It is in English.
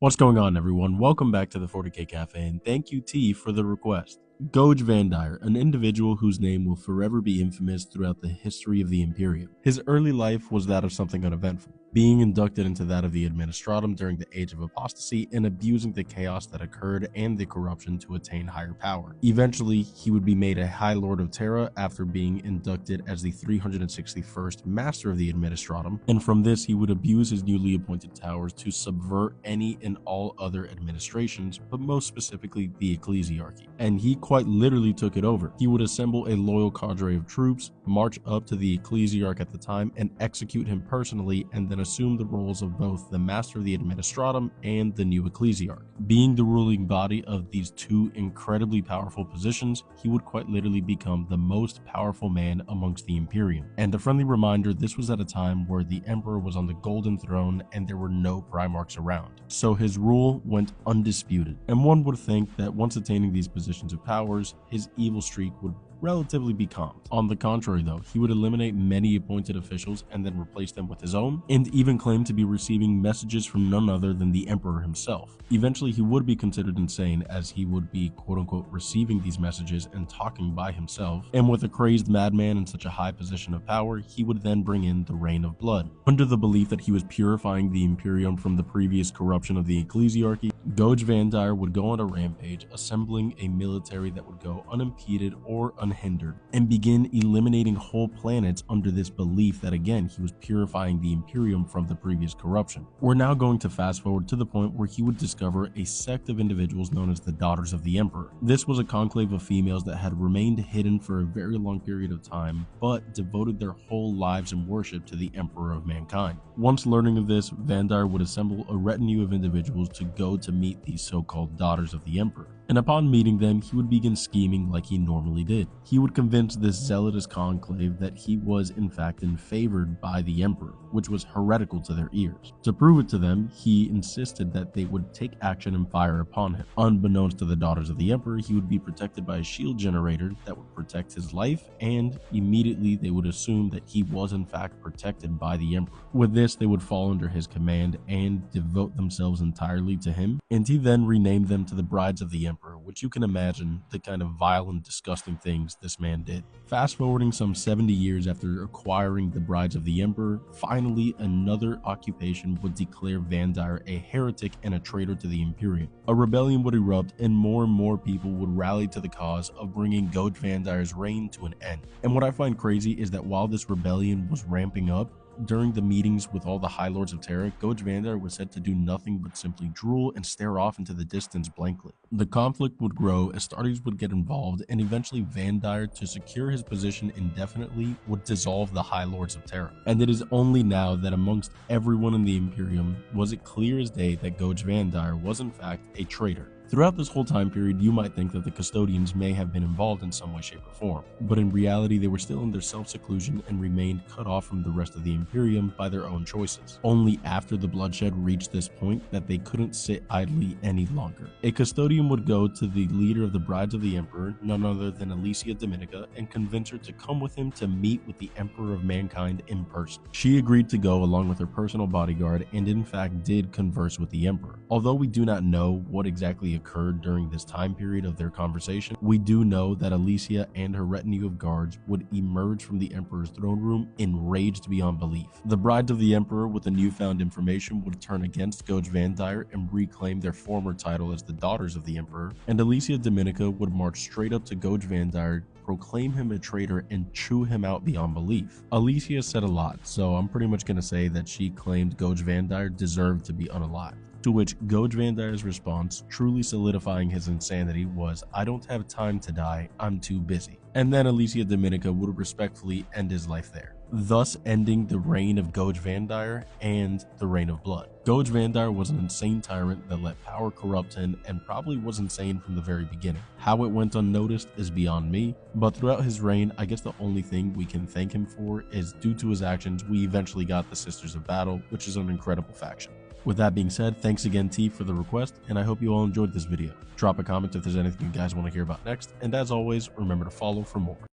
What's going on, everyone? Welcome back to the 40K Cafe, and thank you, T, for the request. Goge Vandire, an individual whose name will forever be infamous throughout the history of the Imperium. His early life was that of something uneventful, being inducted into that of the Administratum during the Age of Apostasy and abusing the chaos that occurred and the corruption to attain higher power. Eventually, he would be made a High Lord of Terra after being inducted as the 361st Master of the Administratum, and from this he would abuse his newly appointed towers to subvert any and all other administrations, but most specifically the Ecclesiarchy. And he quite literally took it over. He would assemble a loyal cadre of troops, march up to the Ecclesiarch at the time, and execute him personally, and then assume the roles of both the Master of the Administratum and the new Ecclesiarch. Being the ruling body of these two incredibly powerful positions, he would quite literally become the most powerful man amongst the Imperium. And a friendly reminder, this was at a time where the Emperor was on the Golden Throne and there were no Primarchs around. So his rule went undisputed, and one would think that once attaining these positions of powers, his evil streak would relatively be calmed. On the contrary though, he would eliminate many appointed officials and then replace them with his own, and even claim to be receiving messages from none other than the Emperor himself. Eventually he would be considered insane, as he would be quote-unquote receiving these messages and talking by himself, and with a crazed madman in such a high position of power, he would then bring in the Reign of Blood. Under the belief that he was purifying the Imperium from the previous corruption of the Ecclesiarchy, Goge Vandire would go on a rampage, assembling a military that would go unimpeded or unhindered, and begin eliminating whole planets under this belief that again he was purifying the Imperium from the previous corruption. We're now going to fast forward to the point where he would discover a sect of individuals known as the Daughters of the Emperor. This was a conclave of females that had remained hidden for a very long period of time, but devoted their whole lives in worship to the Emperor of mankind. Once learning of this, Vandire would assemble a retinue of individuals to go to meet these so-called Daughters of the Emperor. And upon meeting them, he would begin scheming like he normally did. He would convince this zealotous conclave that he was in fact favored by the Emperor, which was heretical to their ears. To prove it to them, he insisted that they would take action and fire upon him. Unbeknownst to the Daughters of the Emperor, he would be protected by a shield generator that would protect his life, and immediately they would assume that he was in fact protected by the Emperor. With this, they would fall under his command and devote themselves entirely to him, and he then renamed them to the Brides of the Emperor, which you can imagine the kind of vile and disgusting things this man did. Fast forwarding some 70 years after acquiring the Brides of the Emperor, finally another occupation would declare Vandire a heretic and a traitor to the Imperium. A rebellion would erupt, and more people would rally to the cause of bringing Goge Vandire's reign to an end. And what I find crazy is that while this rebellion was ramping up, during the meetings with all the High Lords of Terra, Goge Vandire was said to do nothing but simply drool and stare off into the distance blankly. The conflict would grow, Astartes would get involved, and eventually Vandire, to secure his position indefinitely, would dissolve the High Lords of Terra. And it is only now that amongst everyone in the Imperium was it clear as day that Goge Vandire was in fact a traitor. Throughout this whole time period, you might think that the custodians may have been involved in some way, shape, or form, but in reality they were still in their self-seclusion and remained cut off from the rest of the Imperium by their own choices. Only after the bloodshed reached this point that they couldn't sit idly any longer. A custodian would go to the leader of the Brides of the Emperor, none other than Alesia Dominica, and convince her to come with him to meet with the Emperor of mankind in person. She agreed to go along with her personal bodyguard and in fact did converse with the Emperor. Although we do not know what exactly occurred during this time period of their conversation, we do know that Alesia and her retinue of guards would emerge from the Emperor's throne room enraged beyond belief. The Brides of the Emperor, with the newfound information, would turn against Goge Vandire and reclaim their former title as the Daughters of the Emperor, and Alesia Dominica would march straight up to Goge Vandire, proclaim him a traitor, and chew him out beyond belief. Alesia said a lot, so I'm pretty much going to say that she claimed Goge Vandire deserved to be unalived. To which Goge Vandire's response, truly solidifying his insanity, was, "I don't have time to die, I'm too busy." And then Alesia Dominica would respectfully end his life there, thus ending the reign of Goge Vandire and the Reign of Blood. Goge Vandire was an insane tyrant that let power corrupt him and probably was insane from the very beginning. How it went unnoticed is beyond me, but throughout his reign, I guess the only thing we can thank him for is due to his actions, we eventually got the Sisters of Battle, which is an incredible faction. With that being said, thanks again T for the request, and I hope you all enjoyed this video. Drop a comment if there's anything you guys want to hear about next, and as always, remember to follow for more.